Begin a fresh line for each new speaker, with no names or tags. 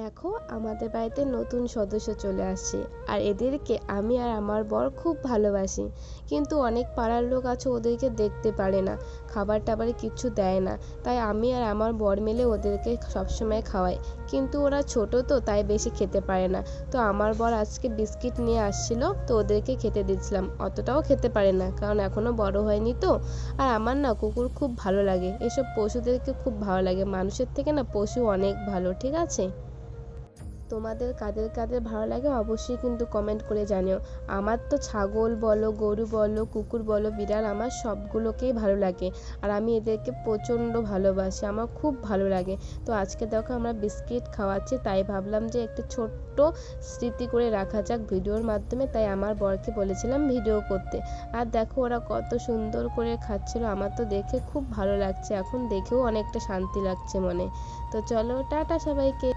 দেখো, আমাদের বাড়িতে নতুন সদস্য চলে আসছে। আর এদেরকে আমি আর আমার বর খুব ভালোবাসি। কিন্তু অনেক পাড়ার লোক আছে ওদেরকে দেখতে পারে না, খাবার টাবার কিচ্ছু দেয় না। তাই আমি আর আমার বর মিলে ওদেরকে সবসময় খাওয়াই। কিন্তু ওরা ছোট তো, তাই বেশি খেতে পারে না। তো আমার বর আজকে বিস্কিট নিয়ে আসছিল, তো ওদেরকে খেতে দিচ্ছিলাম। অতটাও খেতে পারে না, কারণ এখনো বড় হয়নি তো। আর আমার না কুকুর খুব ভালো লাগে, এসব পশুদেরকে খুব ভালো লাগে। মানুষের থেকে না পশু অনেক ভালো, ঠিক আছে? তোমাদের কাদের কাদের ভালো লাগে অবশ্যই কিন্তু কমেন্ট করে জানিও। আমার তো ছাগল বলো, গরু বলো, কুকুর বলো, বিড়াল, আমার সবগুলোকেই ভালো লাগে। আর আমি এদেরকে প্রচণ্ড ভালোবাসি, আমার খুব ভালো লাগে। তো আজকে দেখো আমরা বিস্কিট খাওয়াচ্ছি, তাই ভাবলাম যে একটু ছোট্ট স্মৃতি করে রাখা যাক ভিডিওর মাধ্যমে। তাই আমার বরকে বলেছিলাম ভিডিও করতে। আর দেখো ওরা কত সুন্দর করে খাচ্ছিল, আমার তো দেখে খুব ভালো লাগছে। এখন দেখেও অনেকটা শান্তি লাগছে মনে। তো চলো, টাটা সবাইকে।